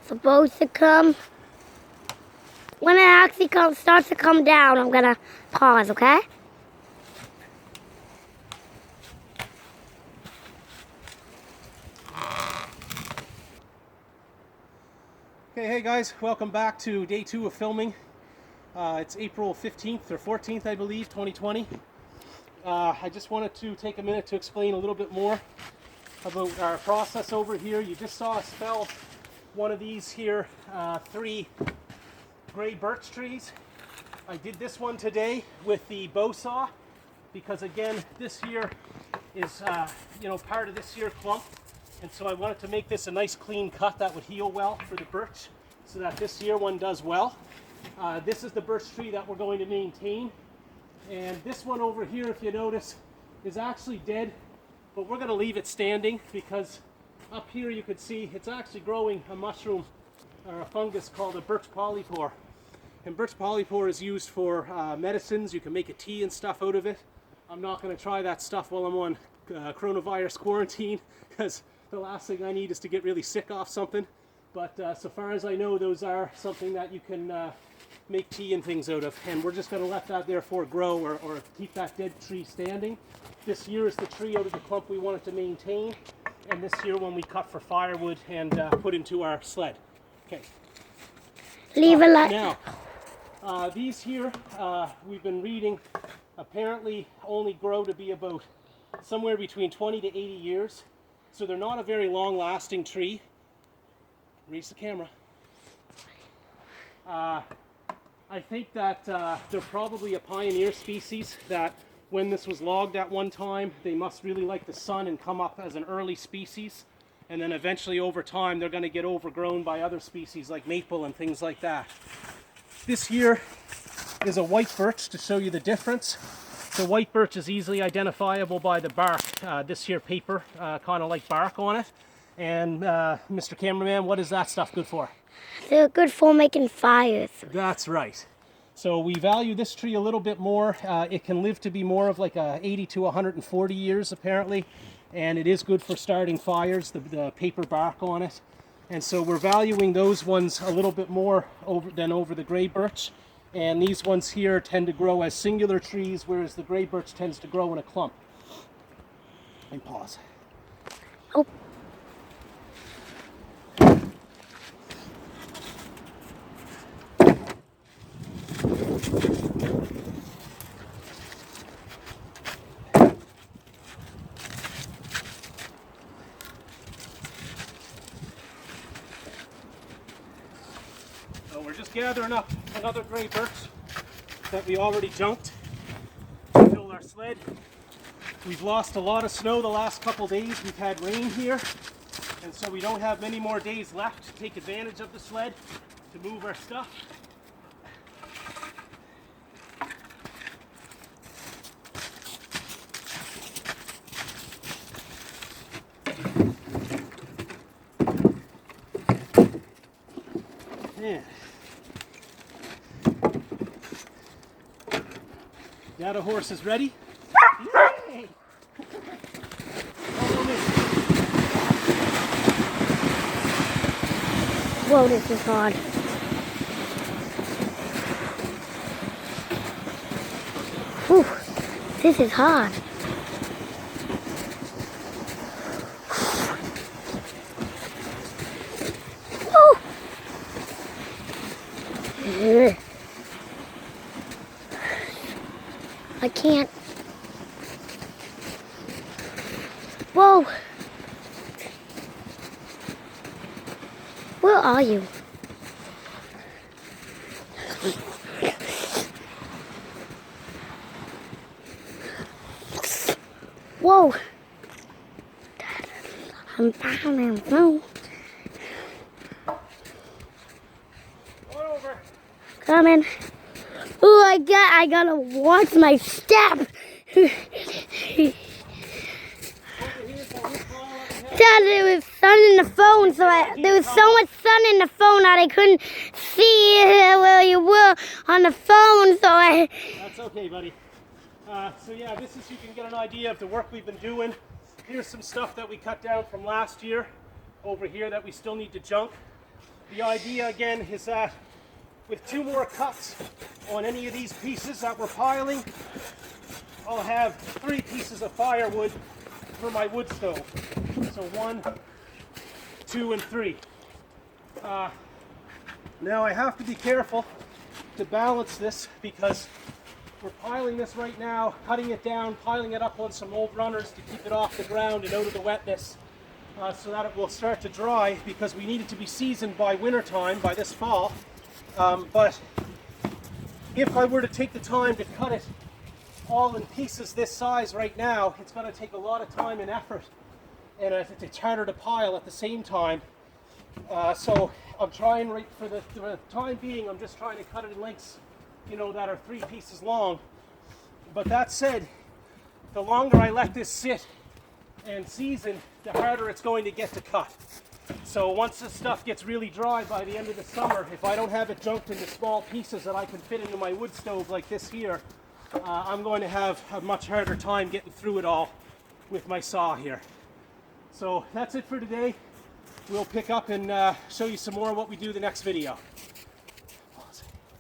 supposed to come. When it actually starts to come down, I'm gonna pause, okay? Okay, hey guys, welcome back to day 2 of filming. It's April 15th or 14th, I believe, 2020. I just wanted to take a minute to explain a little bit more about our process over here. You just saw us fell one of these here, 3 gray birch trees. I did this one today with the bow saw because, again, this here is part of this here clump, and so I wanted to make this a nice clean cut that would heal well for the birch so that this here one does well. This is the birch tree that we're going to maintain, and this one over here, if you notice, is actually dead, but we're going to leave it standing because up here you could see it's actually growing a mushroom or a fungus called a birch polypore. And birch polypore is used for medicines. You can make a tea and stuff out of it. I'm not going to try that stuff while I'm on coronavirus quarantine because the last thing I need is to get really sick off something. But so far as I know, those are something that you can make tea and things out of. And we're just going to let that therefore grow or keep that dead tree standing. This here is the tree out of the clump we wanted to maintain. And this here one we cut for firewood and put into our sled. Okay. Leave a like. Now, these here, we've been reading, apparently only grow to be about somewhere between 20 to 80 years. So they're not a very long-lasting tree. Raise the camera. I think that they're probably a pioneer species that when this was logged at one time, they must really like the sun and come up as an early species. And then eventually over time, they're going to get overgrown by other species like maple and things like that. This here is a white birch to show you the difference. The white birch is easily identifiable by the bark. This here paper, kind of like bark on it. And Mr. Cameraman, what is that stuff good for? They're good for making fires. That's right. So we value this tree a little bit more. It can live to be more of like 80 to 140 years apparently. And it is good for starting fires, the paper bark on it. And so we're valuing those ones a little bit more than over the gray birch. And these ones here tend to grow as singular trees, whereas the gray birch tends to grow in a clump. And pause. Oh. So we're just gathering up another gray birch that we already junked to fill our sled. We've lost a lot of snow the last couple days. We've had rain here, and so we don't have many more days left to take advantage of the sled to move our stuff. Yeah. Data horse is ready. Yay! Whoa, this is hard. Whew, this is hard. Woo! Ugh. I can't. Whoa! Where are you? Whoa! I'm pounding through. Over. Coming. Oh, I gotta watch my step. Dad, there was sun in the phone, so there was so much sun in the phone that I couldn't see where you were on the phone, so I... That's okay, buddy. So yeah, this is so you can get an idea of the work we've been doing. Here's some stuff that we cut down from last year over here that we still need to junk. the idea again is that with 2 more cuts on any of these pieces that we're piling, I'll have 3 pieces of firewood for my wood stove. So 1, 2, and 3. Now I have to be careful to balance this because we're piling this right now, cutting it down, piling it up on some old runners to keep it off the ground and out of the wetness so that it will start to dry, because we need it to be seasoned by winter time, by this fall. But if I were to take the time to cut it all in pieces this size right now, it's going to take a lot of time and effort, and it's harder to pile at the same time. So I'm trying, right for the time being, I'm just trying to cut it in lengths, you know, that are 3 pieces long. But that said, the longer I let this sit and season, the harder it's going to get to cut. So once this stuff gets really dry by the end of the summer, if I don't have it junked into small pieces that I can fit into my wood stove like this here, I'm going to have a much harder time getting through it all with my saw here. So that's it for today. We'll pick up and show you some more of what we do the next video.